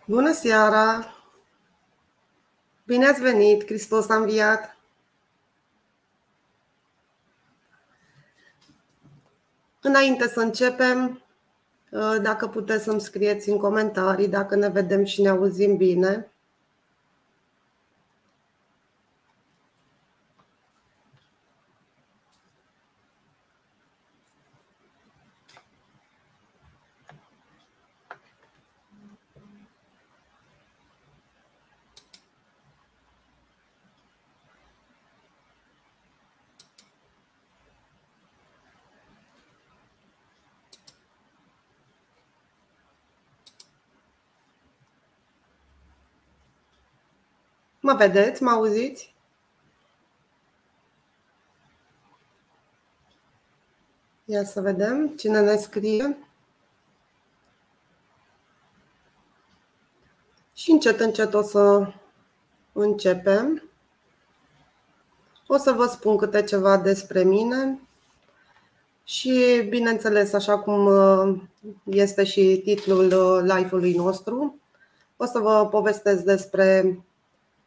Bună seara! Bine ați venit! Hristos a înviat! Înainte să începem, dacă puteți să-mi scrieți în comentarii dacă ne vedem și ne auzim bine. Mă vedeți? Mă auziți? Ia să vedem cine ne scrie. Și încet, încet o să începem. O să vă spun câte ceva despre mine și, bineînțeles, așa cum este și titlul live-ului nostru, o să vă povestesc despre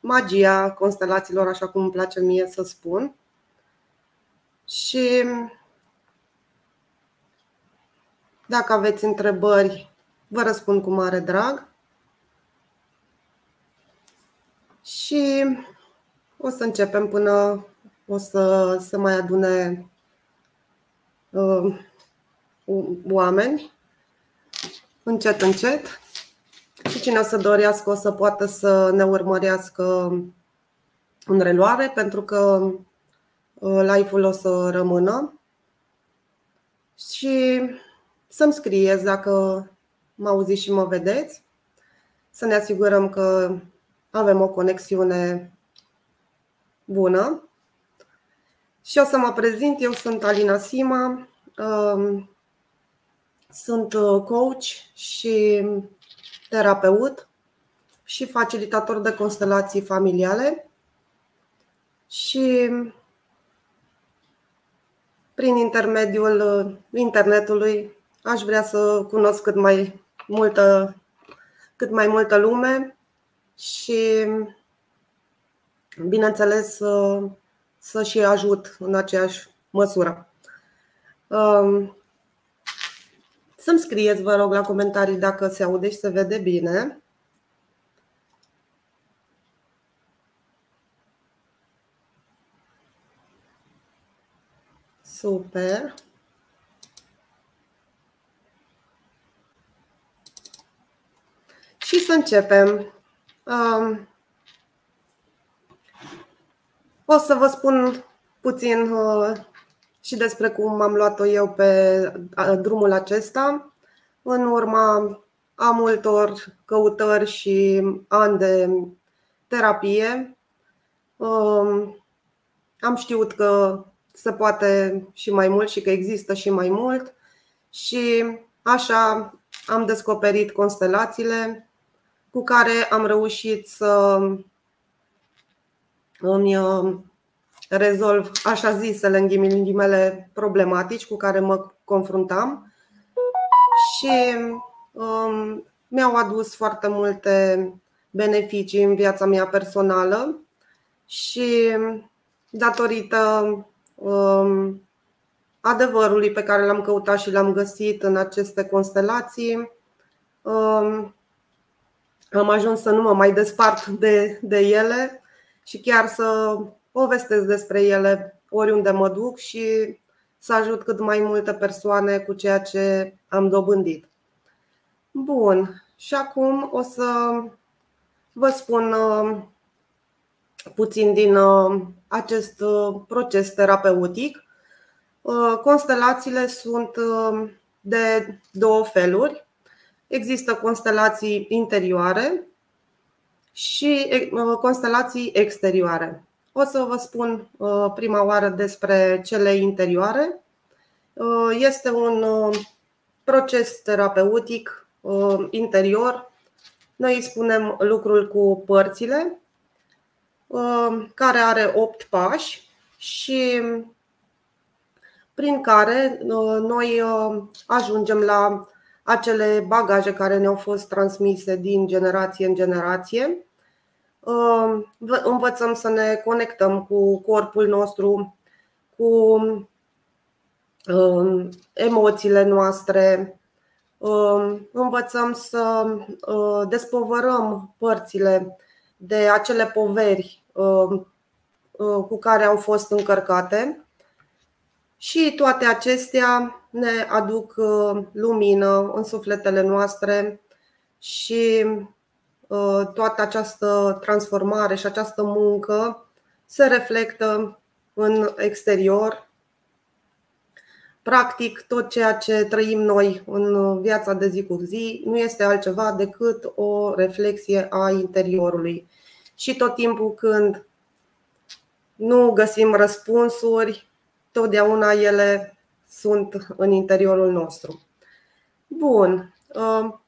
magia constelațiilor, așa cum îmi place mie să spun. Și dacă aveți întrebări, vă răspund cu mare drag. Și o să începem până o să se mai adune oameni, încet, încet. Și cine o să dorească o să poată să ne urmărească în reluare, pentru că live-ul o să rămână. Și să-mi scrieți dacă mă auziți și mă vedeți, să ne asigurăm că avem o conexiune bună. Și o să mă prezint, eu sunt Alina Sima, sunt coach și terapeut și facilitator de constelații familiale și prin intermediul internetului aș vrea să cunosc cât mai multă lume și, bineînțeles, să și ajut în aceeași măsură. Să-mi scrieți, vă rog, la comentarii dacă se aude și se vede bine. Super! Și să începem. O să vă spun puțin și despre cum am luat-o eu pe drumul acesta. În urma a multor căutări și ani de terapie, am știut că se poate și mai mult și că există și mai mult. Și așa am descoperit constelațiile cu care am reușit să îmi rezolv așa zisele, în ghilimele, problematici cu care mă confruntam și mi-au adus foarte multe beneficii în viața mea personală și datorită adevărului pe care l-am căutat și l-am găsit în aceste constelații, am ajuns să nu mă mai despart de ele și chiar să povestesc despre ele oriunde mă duc și să ajut cât mai multe persoane cu ceea ce am dobândit. Bun, și acum o să vă spun puțin din acest proces terapeutic. Constelațiile sunt de două feluri. Există constelații interioare și constelații exterioare. O să vă spun prima oară despre cele interioare. Este un proces terapeutic interior. Noi îi spunem lucrul cu părțile, care are 8 pași și prin care noi ajungem la acele bagaje care ne-au fost transmise din generație în generație. Învățăm să ne conectăm cu corpul nostru, cu emoțiile noastre. Învățăm să despovărăm părțile de acele poveri cu care au fost încărcate. Și toate acestea ne aduc lumină în sufletele noastre și toată această transformare și această muncă se reflectă în exterior. Practic, tot ceea ce trăim noi în viața de zi cu zi nu este altceva decât o reflexie a interiorului. Și tot timpul când nu găsim răspunsuri, totdeauna ele sunt în interiorul nostru. Bun.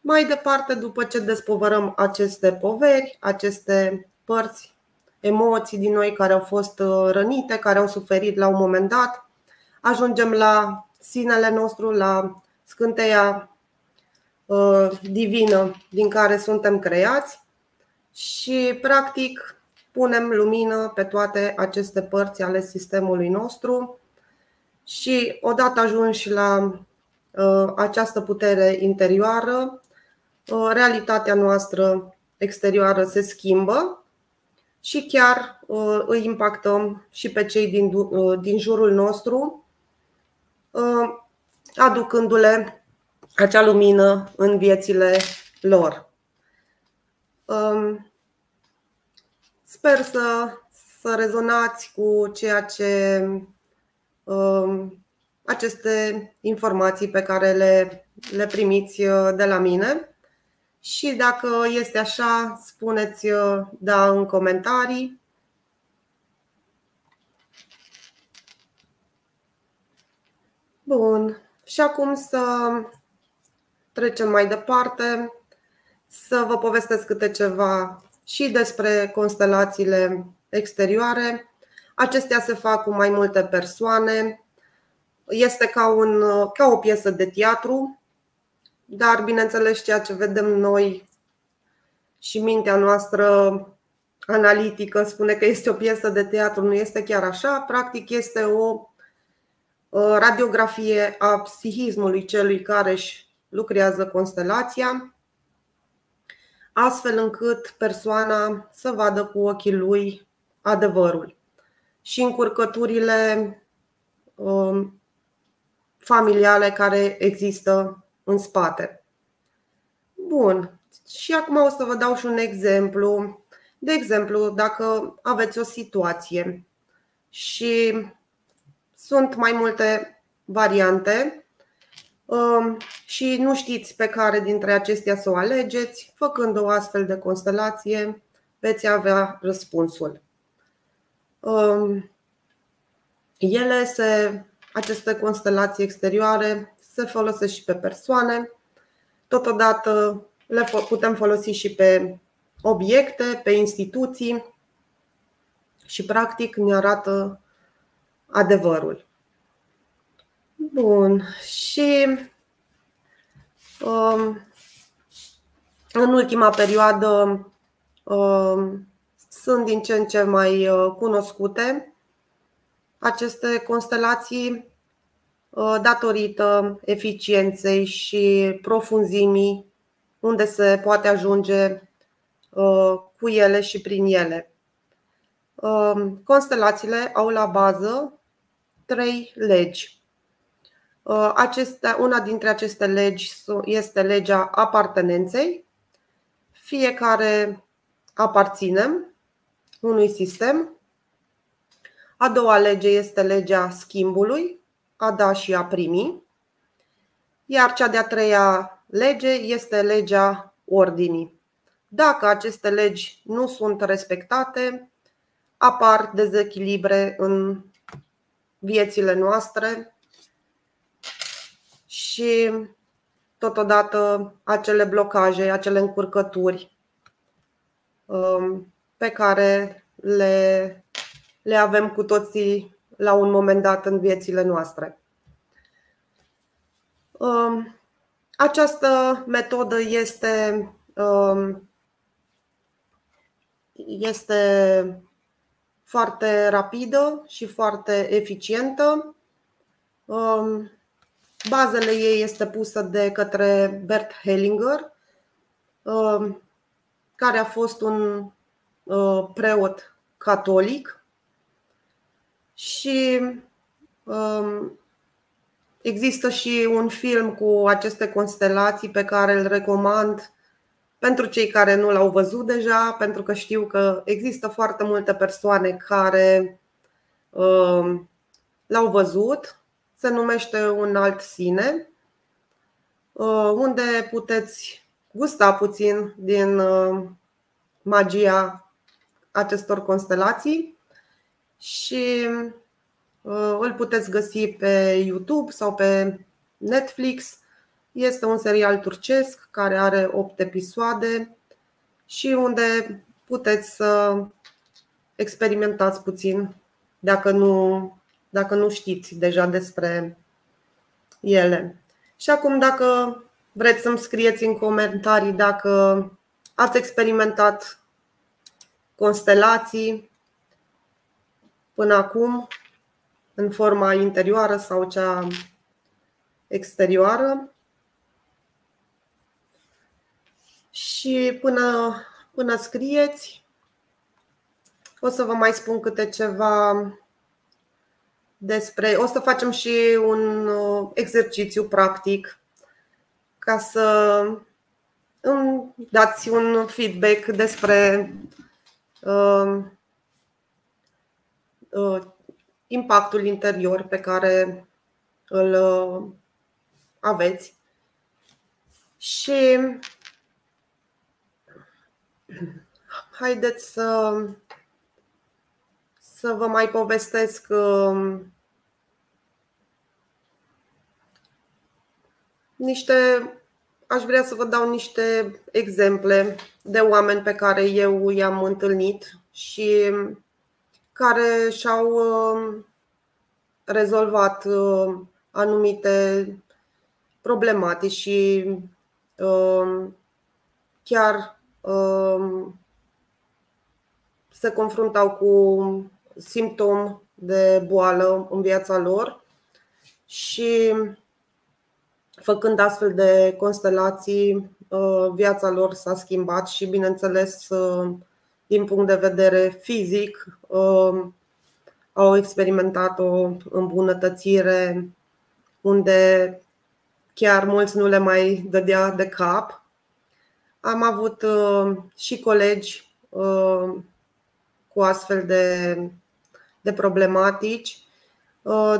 Mai departe, după ce despovărăm aceste poveri, aceste părți, emoții din noi care au fost rănite, care au suferit la un moment dat, ajungem la sinele nostru, la scânteia divină din care suntem creați și, practic, punem lumină pe toate aceste părți ale sistemului nostru și, odată ajunși la această putere interioară, realitatea noastră exterioară se schimbă și chiar îi impactăm și pe cei din jurul nostru, aducându-le acea lumină în viețile lor. Sper să rezonați cu ceea ce aceste informații pe care le primiți de la mine. Și dacă este așa, spuneți da în comentarii. Bun. Și acum să trecem mai departe, să vă povestesc câte ceva și despre constelațiile exterioare. Acestea se fac cu mai multe persoane. Este ca o piesă de teatru, dar bineînțeles ceea ce vedem noi și mintea noastră analitică spune că este o piesă de teatru, nu este chiar așa. Practic este o radiografie a psihismului celui care își lucrează constelația, astfel încât persoana să vadă cu ochii lui adevărul și încurcăturile familiale care există în spate. Bun. Și acum o să vă dau și un exemplu. De exemplu, dacă aveți o situație și sunt mai multe variante și nu știți pe care dintre acestea să o alegeți, făcând o astfel de constelație, veți avea răspunsul. Aceste constelații exterioare se folosesc și pe persoane, totodată le putem folosi și pe obiecte, pe instituții și, practic, ne arată adevărul. Bun. Și în ultima perioadă sunt din ce în ce mai cunoscute aceste constelații datorită eficienței și profunzimii unde se poate ajunge cu ele și prin ele. Constelațiile au la bază 3 legi. Una dintre aceste legi este legea apartenenței. Fiecare aparținem unui sistem. A doua lege este legea schimbului, a da și a primi. Iar cea de-a treia lege este legea ordinii. Dacă aceste legi nu sunt respectate, apar dezechilibre în viețile noastre și totodată acele blocaje, acele încurcături pe care le avem cu toții la un moment dat în viețile noastre. Această metodă este foarte rapidă și foarte eficientă. Bazele ei este pusă de către Bert Hellinger, care a fost un preot catolic și există și un film cu aceste constelații pe care îl recomand pentru cei care nu l-au văzut deja, pentru că știu că există foarte multe persoane care l-au văzut. Se numește Un alt sine, unde puteți gusta puțin din magia acestor constelații și îl puteți găsi pe YouTube sau pe Netflix. Este un serial turcesc care are 8 episoade și unde puteți să experimentați puțin dacă nu știți deja despre ele. Și acum, dacă vreți să-mi scrieți în comentarii dacă ați experimentat constelații până acum, în forma interioară sau cea exterioară. Și până scrieți, o să vă mai spun câte ceva o să facem și un exercițiu practic ca să îmi dați un feedback despre impactul interior pe care îl aveți. Și haideți să vă mai povestesc aș vrea să vă dau niște exemple de oameni pe care eu i-am întâlnit și care și-au rezolvat anumite problematici și chiar se confruntau cu simptomi de boală în viața lor și făcând astfel de constelații, viața lor s-a schimbat și, bineînțeles, din punct de vedere fizic, au experimentat o îmbunătățire unde chiar mulți nu le mai dădea de cap. Am avut și colegi cu astfel de problematici.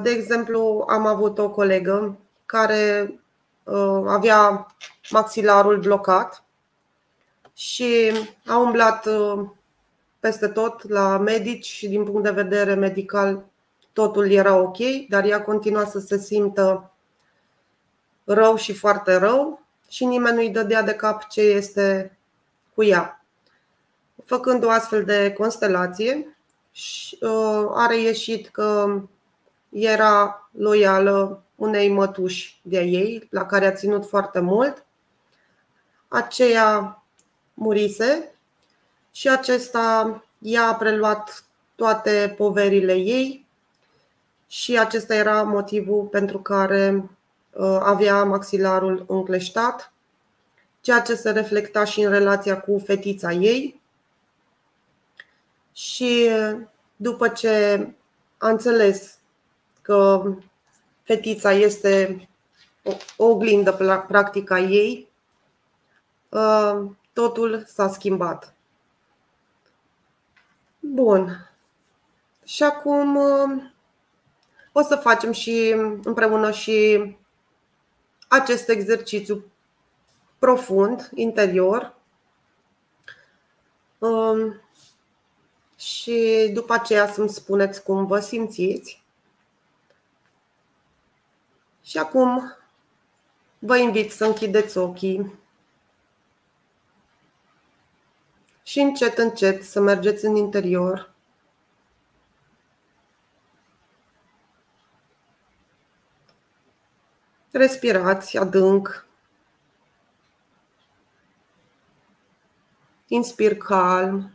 De exemplu, am avut o colegă care avea maxilarul blocat și a umblat peste tot la medici și din punct de vedere medical totul era ok, dar ea continua să se simtă rău și foarte rău și nimeni nu-i dădea de cap ce este cu ea. Făcând o astfel de constelație, a reieșit că era loială unei mătuși de-a ei, la care a ținut foarte mult. Aceea murise și ea a preluat toate poverile ei și acesta era motivul pentru care avea maxilarul încleștat, ceea ce se reflecta și în relația cu fetița ei. Și după ce a înțeles că fetița este o oglindă practică a ei, totul s-a schimbat. Bun. Și acum o să facem și împreună și acest exercițiu profund, interior. Și după aceea să-mi spuneți cum vă simțiți. Și acum vă invit să închideți ochii și încet, încet să mergeți în interior. Respirați adânc Inspir calm,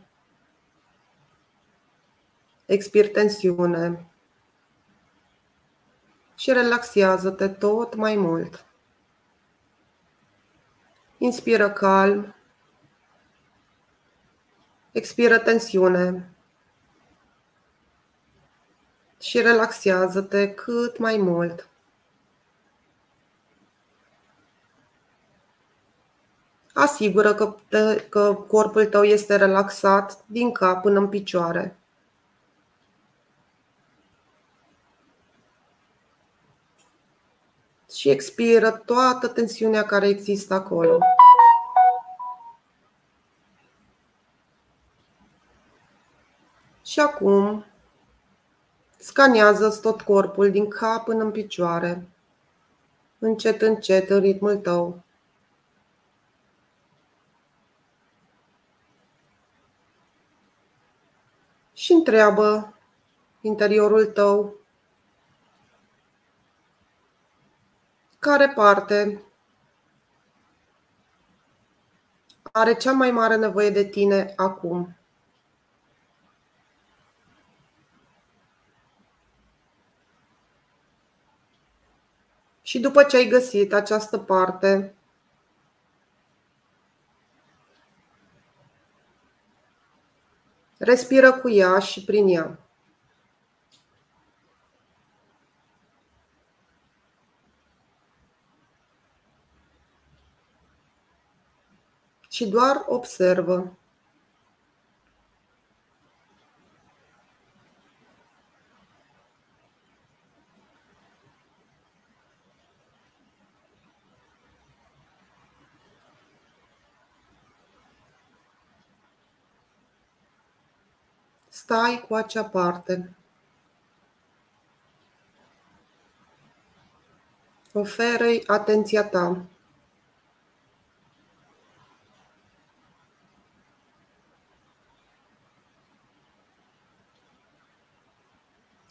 expir tensiune și relaxează-te tot mai mult. Inspiră calm, expiră tensiune și relaxează-te cât mai mult. Asigură că corpul tău este relaxat din cap până în picioare. Și expiră toată tensiunea care există acolo. Și acum scanează-ți tot corpul din cap până în picioare, încet, încet, în ritmul tău. Și întreabă interiorul tău care parte are cea mai mare nevoie de tine acum. Și după ce ai găsit această parte, respiră cu ea și prin ea. Și doar observă. Stai cu acea parte. Oferă-i atenția ta.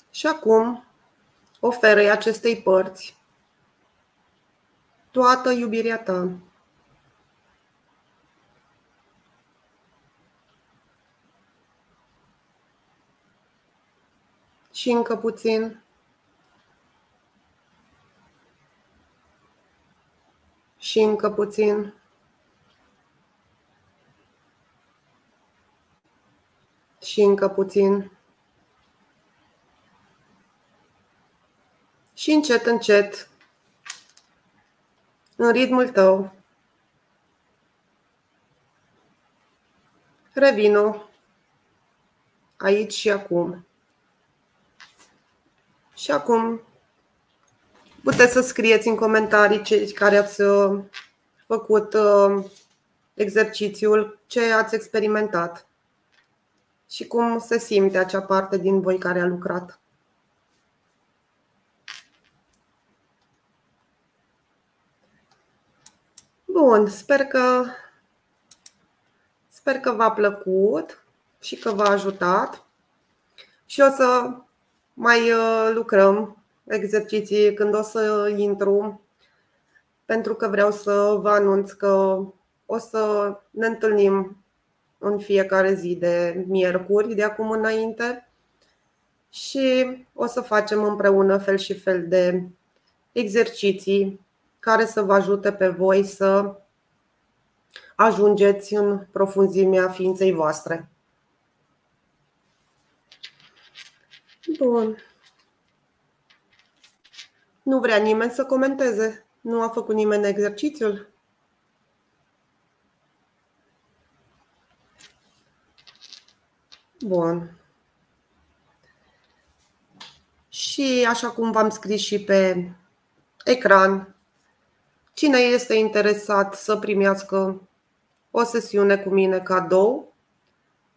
Și acum oferă-i acestei părți toată iubirea ta. Și încă puțin. Și încă puțin. Și încă puțin. Și încet, încet, în ritmul tău, revină aici și acum. Și acum puteți să scrieți în comentarii cei care ați făcut exercițiul, ce ați experimentat și cum se simte acea parte din voi care a lucrat. Bun, sper că v-a plăcut și că v-a ajutat și o să mai lucrăm exerciții când o să intru, pentru că vreau să vă anunț că o să ne întâlnim în fiecare zi de miercuri de acum înainte și o să facem împreună fel și fel de exerciții care să vă ajute pe voi să ajungeți în profunzimea ființei voastre. Bun. Nu vrea nimeni să comenteze? Nu a făcut nimeni exercițiul? Bun. Și așa cum v-am scris și pe ecran, cine este interesat să primească o sesiune cu mine cadou,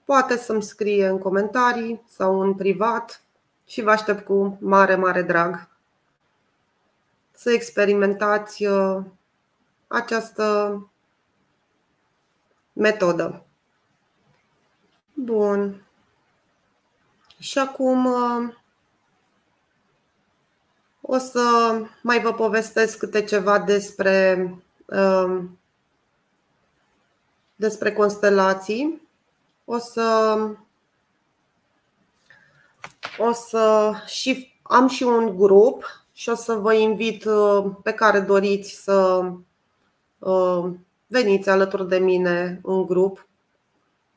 poate să-mi scrie în comentarii sau în privat și vă aștept cu mare, mare drag să experimentați această metodă. Bun. Și acum o să mai vă povestesc câte ceva despre despre constelații. Am și un grup și o să vă invit pe care doriți să veniți alături de mine în grup,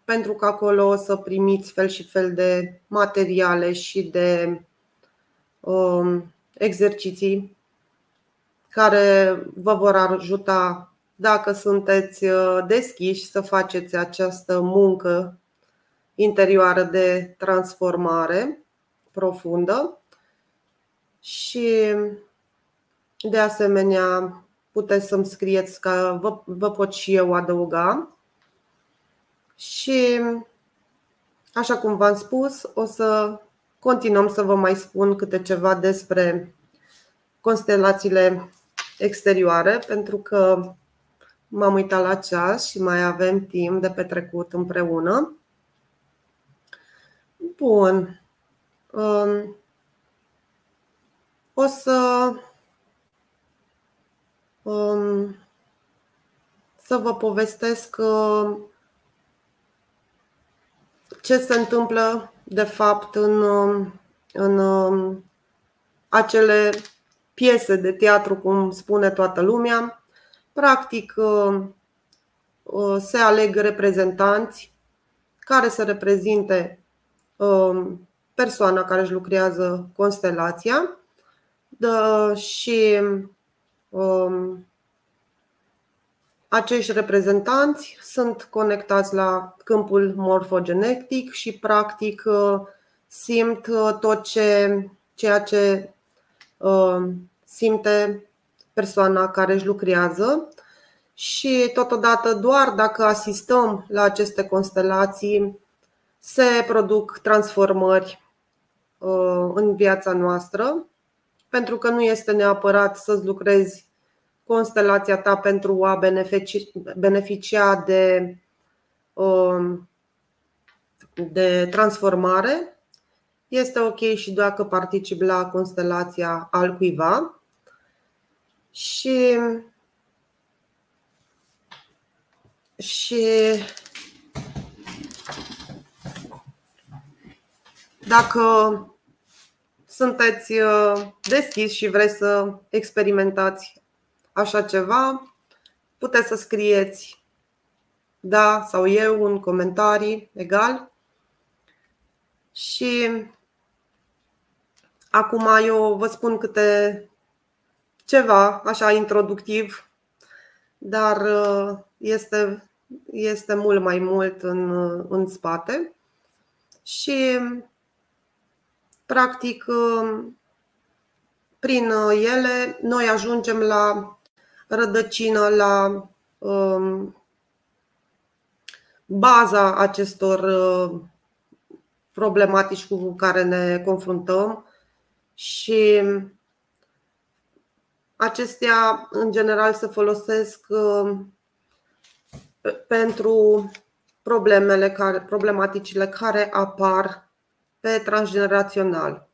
pentru că acolo o să primiți fel și fel de materiale și de exerciții care vă vor ajuta, dacă sunteți deschiși, să faceți această muncă interioară de transformare profundă. Și de asemenea puteți să-mi scrieți, că vă pot și eu adăuga. Și așa cum v-am spus, o să continuăm să vă mai spun câte ceva despre constelațiile exterioare, pentru că m-am uitat la ceas și mai avem timp de petrecut împreună. Bun. O să vă povestesc ce se întâmplă de fapt în acele piese de teatru, cum spune toată lumea. Practic se aleg reprezentanți care să reprezinte persoana care își lucrează constelația și acești reprezentanți sunt conectați la câmpul morfogenetic și practic simt tot ceea ce simte persoana care își lucrează. Și totodată, doar dacă asistăm la aceste constelații, se produc transformări în viața noastră, pentru că nu este neapărat să-ți lucrezi constelația ta pentru a beneficia de transformare. Este ok și dacă participi la constelația altcuiva. Și dacă sunteți deschiși și vreți să experimentați așa ceva, puteți să scrieți da sau eu în comentarii, egal. Și acum eu vă spun câte ceva așa introductiv, dar este mult mai mult în spate. Și practic prin ele noi ajungem la rădăcină, la baza acestor problematici cu care ne confruntăm. Și acestea în general se folosesc pentru problematicile care apar pe transgenerațional,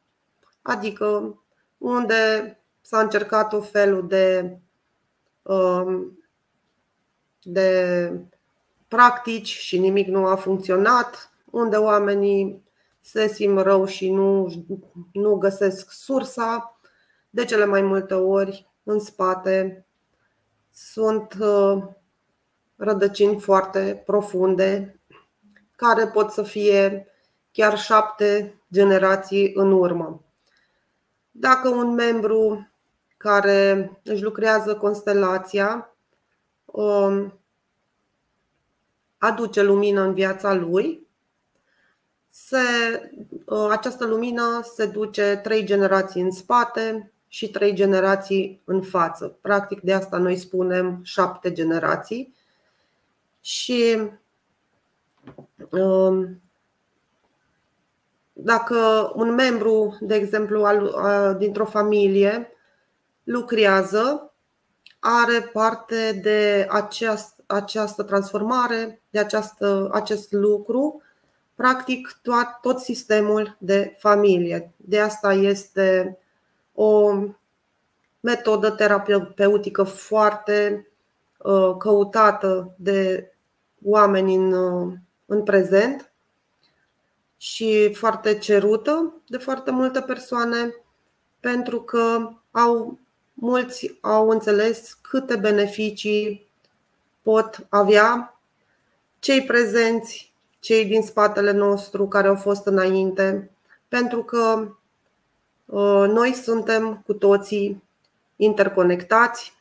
adică unde s-a încercat o felul de practici și nimic nu a funcționat, unde oamenii se simt rău și nu găsesc sursa. De cele mai multe ori în spate sunt rădăcini foarte profunde, care pot să fie chiar 7 generații în urmă. Dacă un membru care își lucrează constelația aduce lumină în viața lui, această lumină se duce 3 generații în spate și 3 generații în față. Practic de asta noi spunem 7 generații. Și dacă un membru, de exemplu, dintr-o familie lucrează, are parte de această transformare, de acest lucru, practic tot sistemul de familie. De asta este o metodă terapeutică foarte căutată oameni în prezent și foarte cerută de foarte multe persoane, pentru că mulți au înțeles câte beneficii pot avea cei prezenți, cei din spatele nostru care au fost înainte, pentru că noi suntem cu toții interconectați,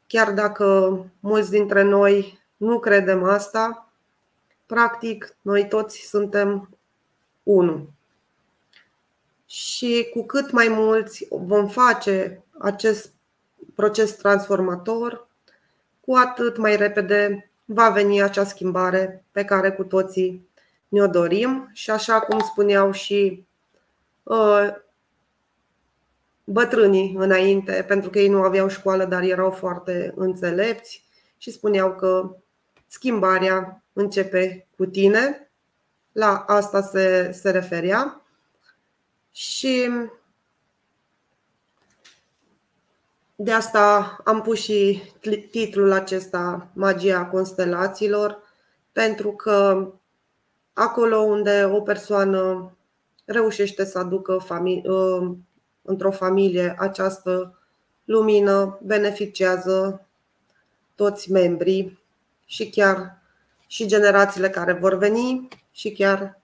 chiar dacă mulți dintre noi nu credem asta, practic noi toți suntem unul. Și cu cât mai mulți vom face acest proces transformator, cu atât mai repede va veni acea schimbare pe care cu toții ne-o dorim. Și așa cum spuneau și bătrânii înainte, pentru că ei nu aveau școală, dar erau foarte înțelepți și spuneau că schimbarea începe cu tine. La asta se referea. Și de asta am pus și titlul acesta, Magia constelațiilor, pentru că acolo unde o persoană reușește să aducă într-o familie această lumină, beneficiază toți membrii și chiar și generațiile care vor veni și chiar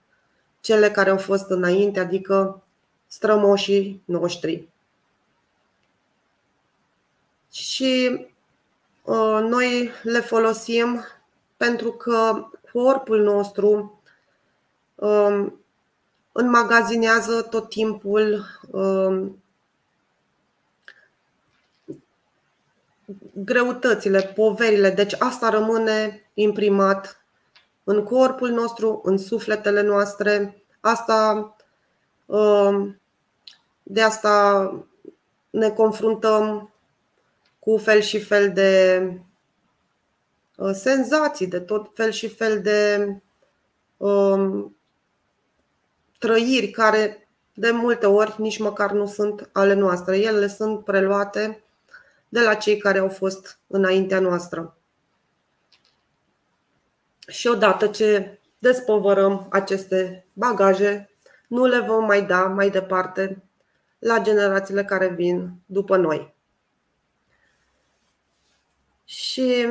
cele care au fost înainte, adică strămoșii noștri. Și noi le folosim pentru că corpul nostru înmagazinează tot timpul greutățile, poverile. Deci asta rămâne imprimat în corpul nostru, în sufletele noastre. De asta ne confruntăm cu fel și fel de senzații, de tot fel și fel de trăiri care de multe ori nici măcar nu sunt ale noastre. Ele sunt preluate de la cei care au fost înaintea noastră. Și odată ce despovărăm aceste bagaje, nu le vom mai da mai departe la generațiile care vin după noi. Și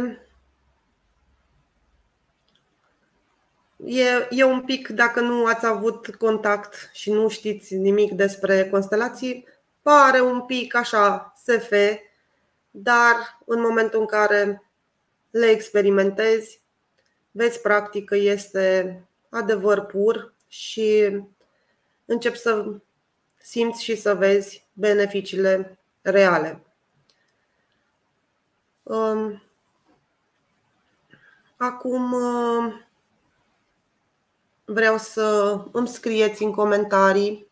e un pic, dacă nu ați avut contact și nu știți nimic despre constelații, pare un pic așa SF, dar în momentul în care le experimentezi, vezi practic că este adevăr pur și începi să simți și să vezi beneficiile reale. Acum vreau să îmi scrieți în comentarii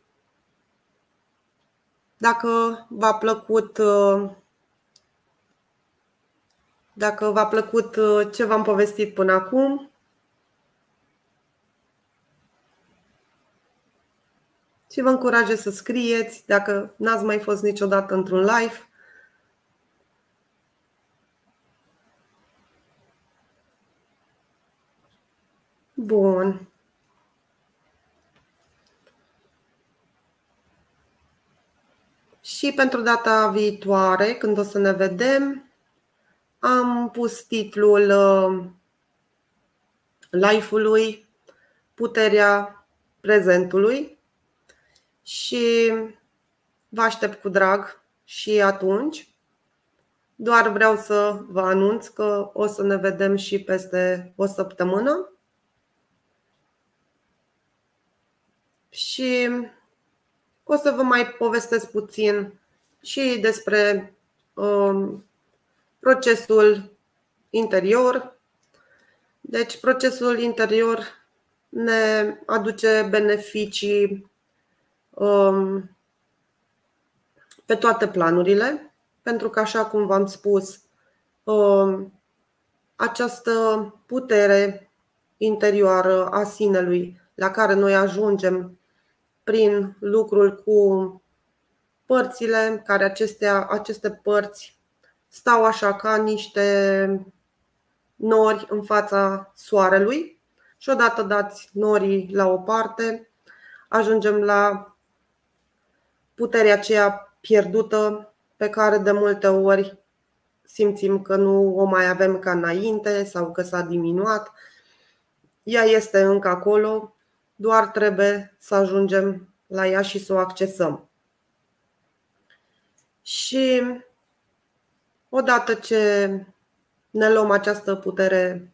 dacă v-a plăcut ce v-am povestit până acum. Și vă încurajez să scrieți dacă n-ați mai fost niciodată într-un live. Bun. Și pentru data viitoare, când o să ne vedem, am pus titlul live-ului Puterea prezentului și vă aștept cu drag și atunci. Doar vreau să vă anunț că o să ne vedem și peste o săptămână. Și o să vă mai povestesc puțin și despre procesul interior. Deci procesul interior ne aduce beneficii pe toate planurile, pentru că, așa cum v-am spus, această putere interioară a sinelui la care noi ajungem prin lucrul cu părțile, care aceste părți stau așa ca niște nori în fața soarelui și odată dați norii la o parte, ajungem la puterea aceea pierdută pe care de multe ori simțim că nu o mai avem ca înainte sau că s-a diminuat. Ea este încă acolo, doar trebuie să ajungem la ea și să o accesăm. Și odată ce ne luăm această putere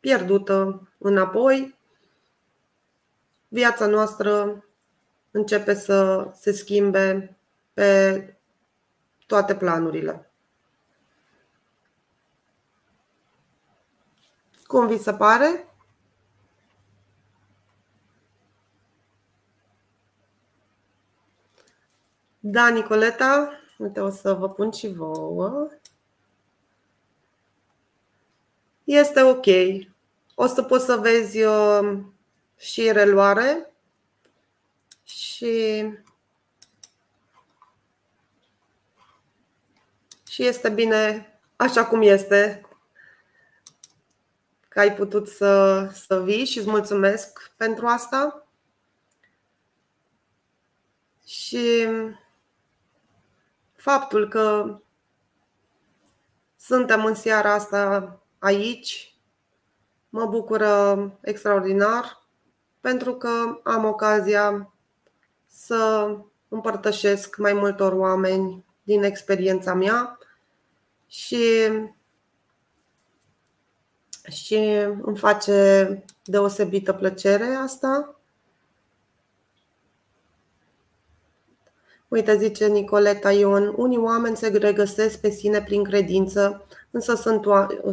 pierdută înapoi, viața noastră începe să se schimbe pe toate planurile. Cum vi se pare? Da, Nicoleta, uite, o să vă pun și vouă. Este ok. O să poți să vezi și reluare și este bine așa cum este, că ai putut să vii și îți mulțumesc pentru asta. Și faptul că suntem în seara asta aici mă bucură extraordinar, pentru că am ocazia să împărtășesc mai multor oameni din experiența mea și îmi face deosebită plăcere asta. Uite, zice Nicoleta Ion, unii oameni se regăsesc pe sine prin credință, însă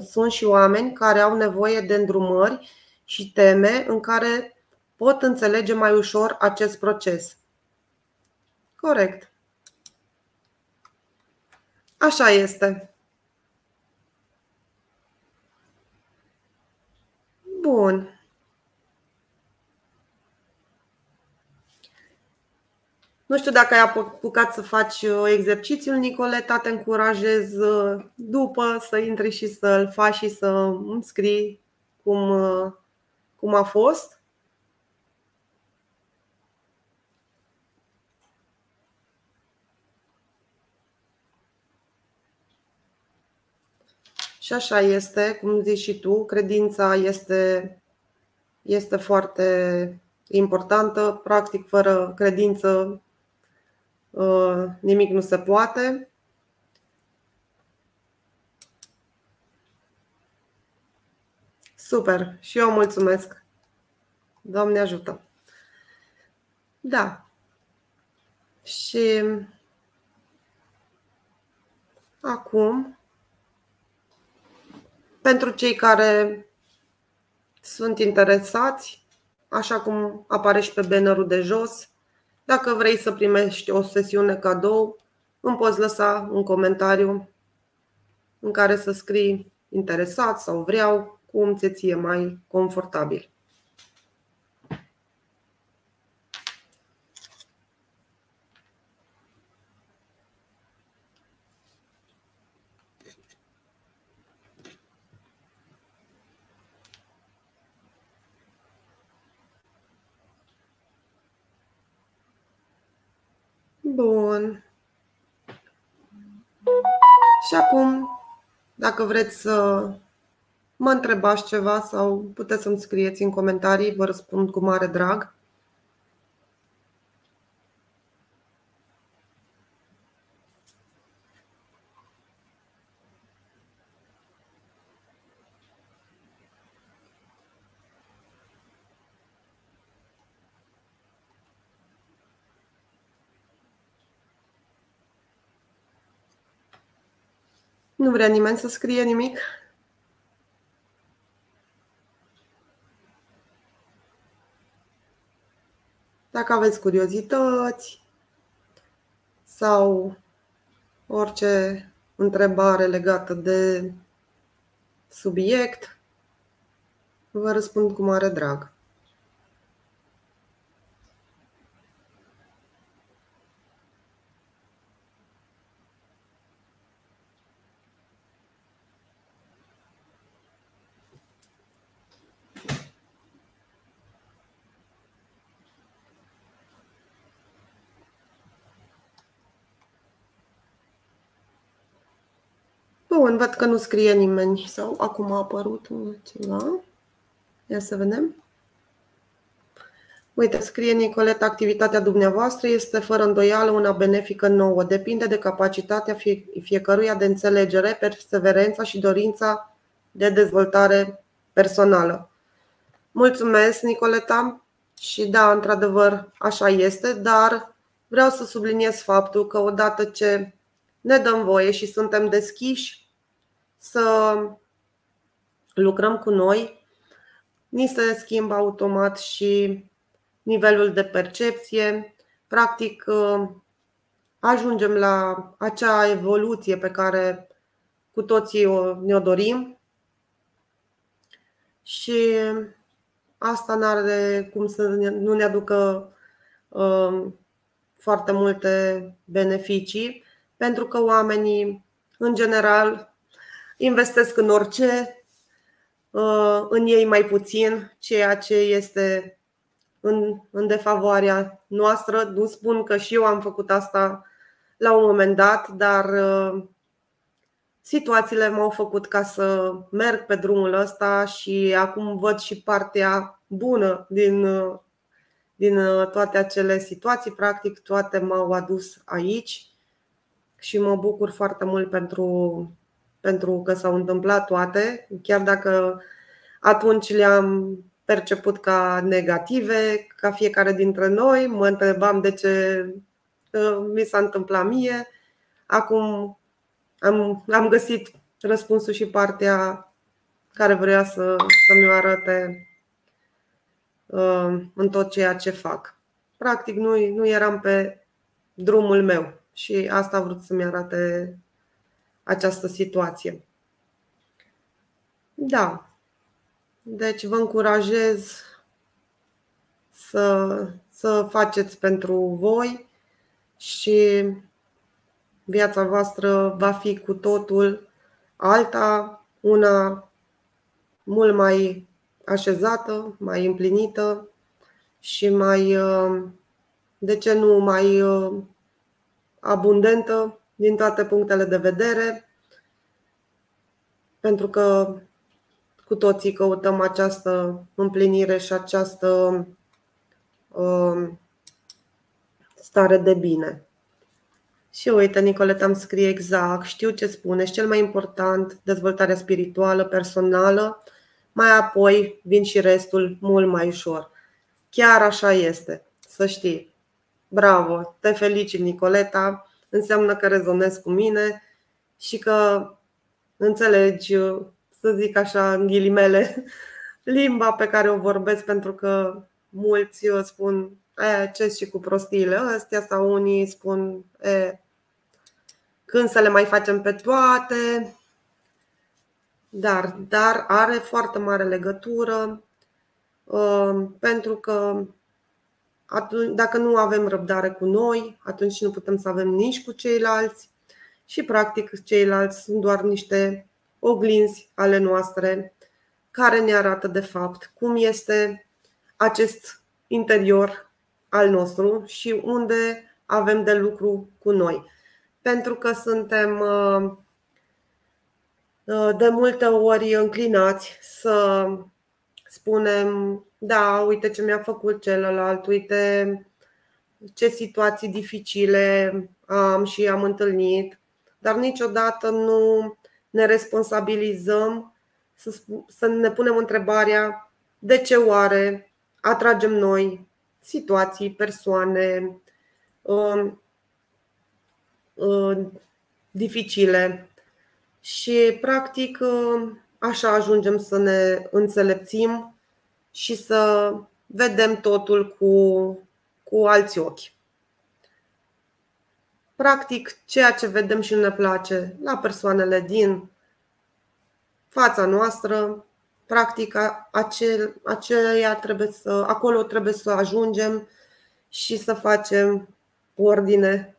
sunt și oameni care au nevoie de îndrumări și teme în care pot înțelege mai ușor acest proces. Corect. Așa este. Bun. Nu știu dacă ai apucat să faci exercițiul, Nicoleta, te încurajez după să intri și să-l faci și să îmi scrii cum a fost. Și așa este, cum zici și tu, credința este foarte importantă. Practic, fără credință nimic nu se poate. Super, și eu mulțumesc. Doamne ajută. Da. Și acum, pentru cei care sunt interesați, așa cum apare și pe bannerul de jos, dacă vrei să primești o sesiune cadou, îmi poți lăsa un comentariu în care să scrii interesat sau vreau, cum ți-e ție mai confortabil. Bun. Și acum, dacă vreți să mă întrebați ceva sau puteți să-mi scrieți în comentarii, vă răspund cu mare drag. Nu vrea nimeni să scrie nimic? Dacă aveți curiozități sau orice întrebare legată de subiect, vă răspund cu mare drag. Bun, văd că nu scrie nimeni sau acum a apărut ceva. Ia să vedem. Uite, scrie Nicoleta, activitatea dumneavoastră este fără îndoială una benefică nouă. Depinde de capacitatea fiecăruia de înțelegere, perseverența și dorința de dezvoltare personală. Mulțumesc, Nicoleta. Și da, într-adevăr, așa este, dar vreau să subliniez faptul că odată ce ne dăm voie și suntem deschiși să lucrăm cu noi, ni se schimbă automat și nivelul de percepție. Practic, ajungem la acea evoluție pe care cu toții ne-o dorim și asta n-are cum să nu ne aducă foarte multe beneficii, pentru că oamenii, în general, investesc în orice, în ei mai puțin, ceea ce este în defavoarea noastră. Nu spun că și eu am făcut asta la un moment dat, dar situațiile m-au făcut ca să merg pe drumul ăsta și acum văd și partea bună din toate acele situații. Practic toate m-au adus aici și mă bucur foarte mult pentru că s-au întâmplat toate, chiar dacă atunci le-am perceput ca negative, ca fiecare dintre noi. Mă întrebam de ce mi s-a întâmplat mie. Acum am găsit răspunsul și partea care vrea să-mi arate în tot ceea ce fac. Practic nu eram pe drumul meu și asta a vrut să-mi arate această situație. Da. Deci vă încurajez să faceți pentru voi și viața voastră va fi cu totul alta, una mult mai așezată, mai împlinită și mai, de ce nu, mai abundentă din toate punctele de vedere, pentru că cu toții căutăm această împlinire și această stare de bine. Și uite, Nicoleta îmi scrie exact, știu ce spune, cel mai important, dezvoltarea spirituală, personală, mai apoi vin și restul mult mai ușor. Chiar așa este, să știi. Bravo, te felicit, Nicoleta, înseamnă că rezonezi cu mine și că înțelegi, să zic așa, în ghilimele, limba pe care o vorbesc, pentru că mulți spun ce și cu prostiile astea, sau unii spun când să le mai facem pe toate. Dar are foarte mare legătură, pentru că dacă nu avem răbdare cu noi, atunci nu putem să avem nici cu ceilalți și practic ceilalți sunt doar niște oglinzi ale noastre care ne arată de fapt cum este acest interior al nostru și unde avem de lucru cu noi. Pentru că suntem de multe ori înclinați să spunem, da, uite ce mi-a făcut celălalt, uite ce situații dificile am și am întâlnit, dar niciodată nu ne responsabilizăm să ne punem întrebarea de ce oare atragem noi situații, persoane dificile. Și practic așa ajungem să ne înțelepțim și să vedem totul cu alți ochi. Practic, ceea ce vedem și nu ne place la persoanele din fața noastră, practic acolo trebuie să ajungem și să facem ordine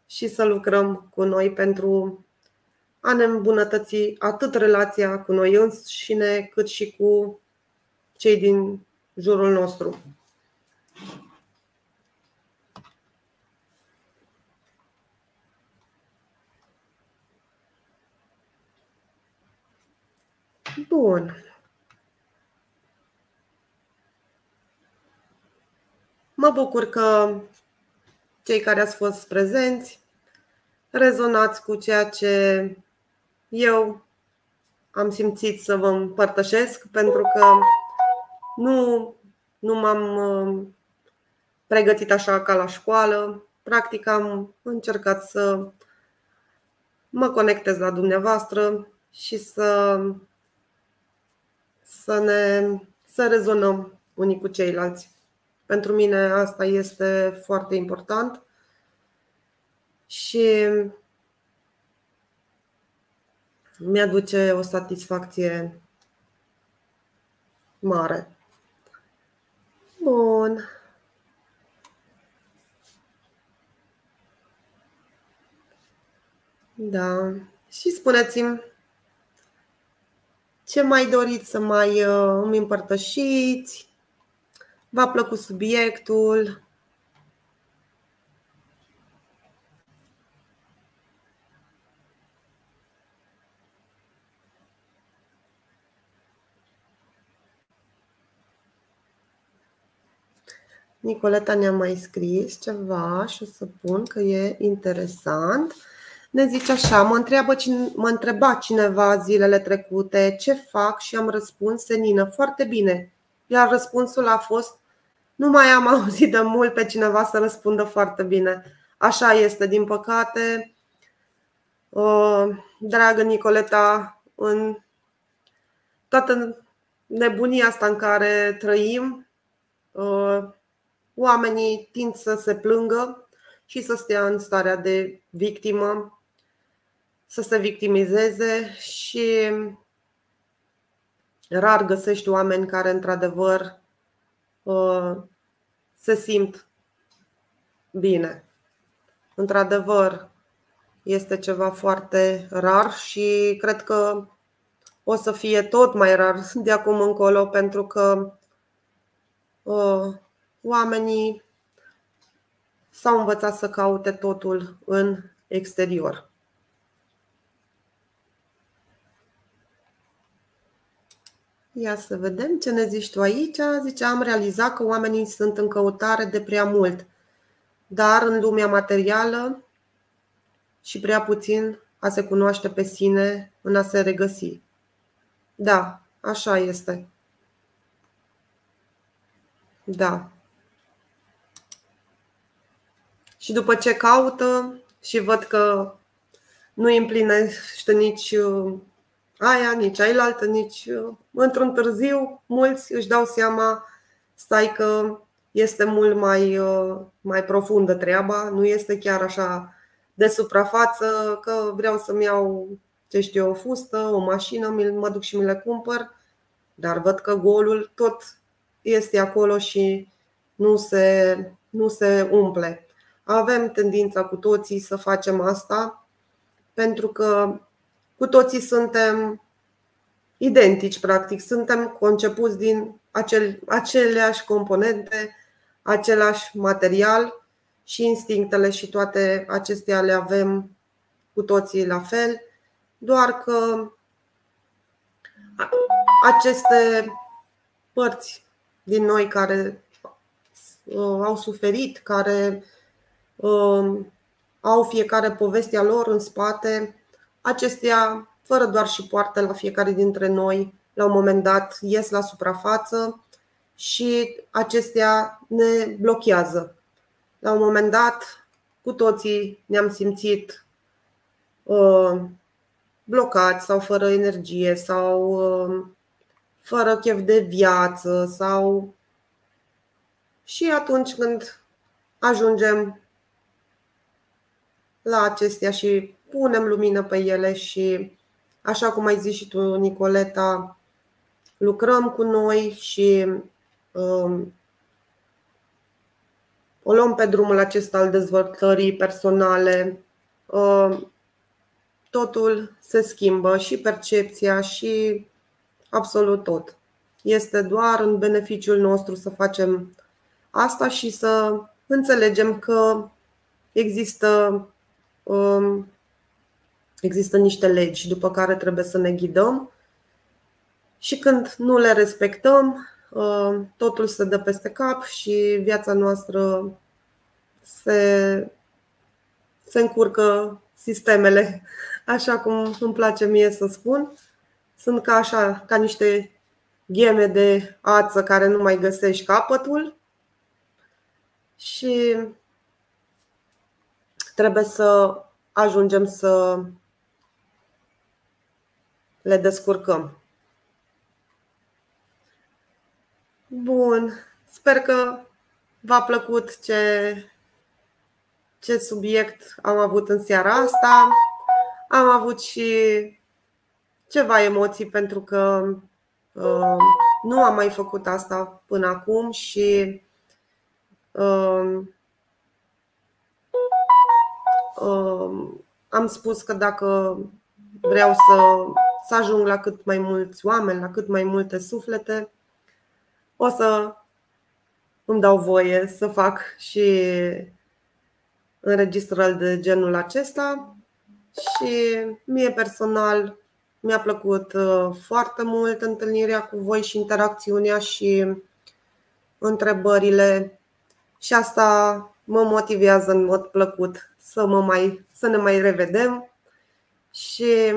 și să lucrăm cu noi pentru a ne îmbunătăți atât relația cu noi înșine, cât și cu cei din jurul nostru. Bun. Mă bucur că cei care ați fost prezenți rezonați cu ceea ce eu am simțit să vă împărtășesc, pentru că nu m-am pregătit așa ca la școală. Practic am încercat să mă conectez la dumneavoastră și să rezonăm unii cu ceilalți. Pentru mine asta este foarte important și mi-aduce o satisfacție mare. Bun. Da. Și spuneți-mi ce mai doriți să mai îmi împărtășiți. V-a plăcut subiectul? Nicoleta ne-a mai scris ceva și o să pun că e interesant. Ne zice așa: mă întreba cineva zilele trecute ce fac și am răspuns senină, foarte bine. Iar răspunsul a fost: nu mai am auzit de mult pe cineva să răspundă foarte bine. Așa este, din păcate. Dragă Nicoleta, în toată nebunia asta în care trăim, oamenii tind să se plângă și să stea în starea de victimă, să se victimizeze și rar găsești oameni care într-adevăr se simt bine. Într-adevăr, este ceva foarte rar și cred că o să fie tot mai rar de acum încolo, pentru că oamenii s-au învățat să caute totul în exterior. Ia să vedem ce ne zici tu aici. Zice: am realizat că oamenii sunt în căutare de prea mult, dar în lumea materială, și prea puțin a se cunoaște pe sine, în a se regăsi. Da, așa este. Da. Și după ce caută și văd că nu îi împlinește nici aia, nici ailaltă, nici într-un târziu, mulți își dau seama: stai că este mult mai profundă treaba, nu este chiar așa de suprafață, că vreau să-mi iau, ce știu, o fustă, o mașină, mă duc și mi le cumpăr, dar văd că golul tot este acolo și nu se umple. Avem tendința cu toții să facem asta, pentru că cu toții suntem identici, practic. Suntem concepuți din aceleași componente, același material și instinctele și toate acestea le avem cu toții la fel, doar că aceste părți din noi care au suferit, care au fiecare povestea lor în spate, acestea, fără doar și poartă la fiecare dintre noi, la un moment dat ies la suprafață și acestea ne blochează. La un moment dat, cu toții ne-am simțit blocați sau fără energie sau fără chef de viață și atunci când ajungem la acestea și punem lumină pe ele și, așa cum ai zis și tu, Nicoleta, lucrăm cu noi și o luăm pe drumul acesta al dezvoltării personale, totul se schimbă, și percepția și absolut tot. Este doar în beneficiul nostru să facem asta și să înțelegem că există niște legi după care trebuie să ne ghidăm Și când nu le respectăm, totul se dă peste cap și viața noastră se încurcă sistemele, așa cum îmi place mie să spun. Sunt ca niște gheme de ață care nu mai găsești capătul și trebuie să ajungem să le descurcăm. Bun, sper că v-a plăcut ce subiect am avut în seara asta. Am avut și ceva emoții pentru că nu am mai făcut asta până acum și am spus că dacă vreau să ajung la cât mai mulți oameni, la cât mai multe suflete, o să îmi dau voie să fac și înregistrări de genul acesta. Și mie personal mi-a plăcut foarte mult întâlnirea cu voi și interacțiunea și întrebările. Și asta mă motivează în mod plăcut să ne mai revedem. Și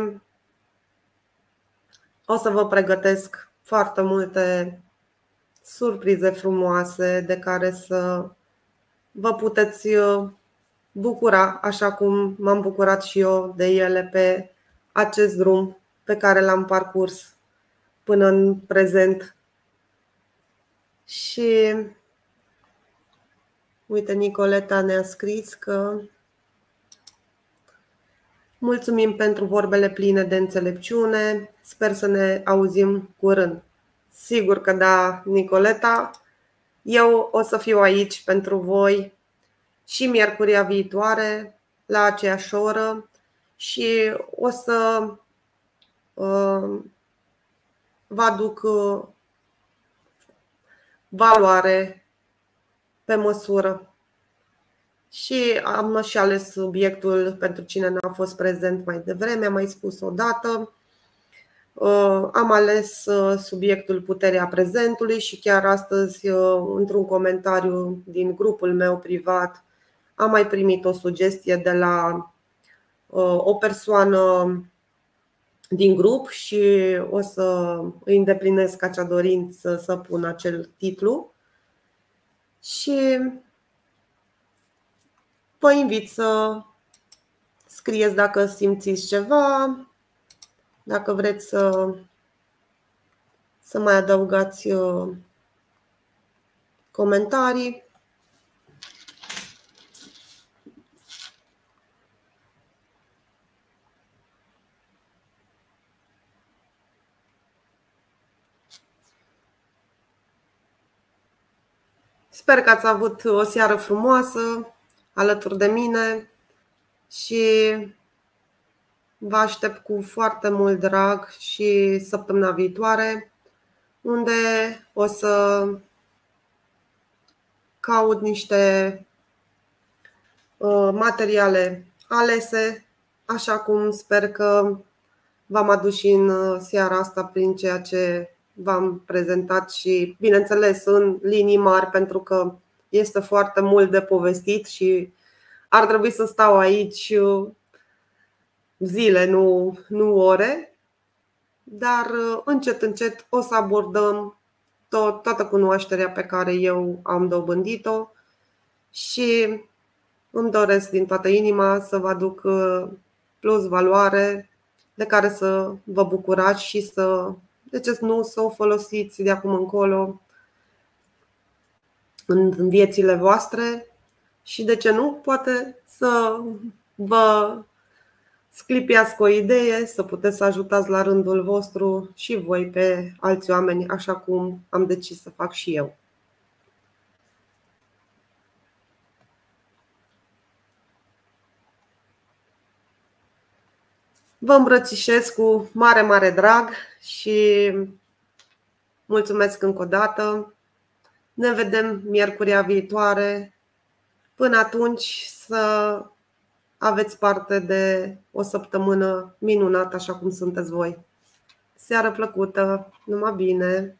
o să vă pregătesc foarte multe surprize frumoase de care să vă puteți bucura, așa cum m-am bucurat și eu de ele pe acest drum pe care l-am parcurs până în prezent. Și uite, Nicoleta ne-a scris că mulțumim pentru vorbele pline de înțelepciune, sper să ne auzim curând. Sigur că da, Nicoleta, eu o să fiu aici pentru voi și miercuria viitoare la aceeași oră și o să vă aduc valoare pe măsură. Și am și ales subiectul pentru cine n-a fost prezent mai devreme, am mai spus odată. Am ales subiectul puterea prezentului și chiar astăzi, într-un comentariu din grupul meu privat, am mai primit o sugestie de la o persoană din grup și o să îi îndeplinesc acea dorință să pun acel titlu. Și vă invit să scrieți dacă simțiți ceva, dacă vreți să mai adăugați comentarii. Sper că ați avut o seară frumoasă alături de mine și vă aștept cu foarte mult drag și săptămâna viitoare, unde o să caut niște materiale alese, așa cum sper că v-am adus și în seara asta prin ceea ce v-am prezentat și, bineînțeles, în linii mari, pentru că este foarte mult de povestit și ar trebui să stau aici zile, nu ore, dar încet, încet o să abordăm toată cunoașterea pe care eu am dobândit-o și îmi doresc din toată inima să vă aduc plus valoare de care să vă bucurați și de ce nu, să o folosiți de acum încolo în viețile voastre și de ce nu, poate să vă sclipiască o idee, să puteți să ajutați la rândul vostru și voi pe alți oameni, așa cum am decis să fac și eu. Vă îmbrățișez cu mare, mare drag și mulțumesc încă o dată. Ne vedem miercuria viitoare. Până atunci să aveți parte de o săptămână minunată, așa cum sunteți voi. Seară plăcută, numai bine!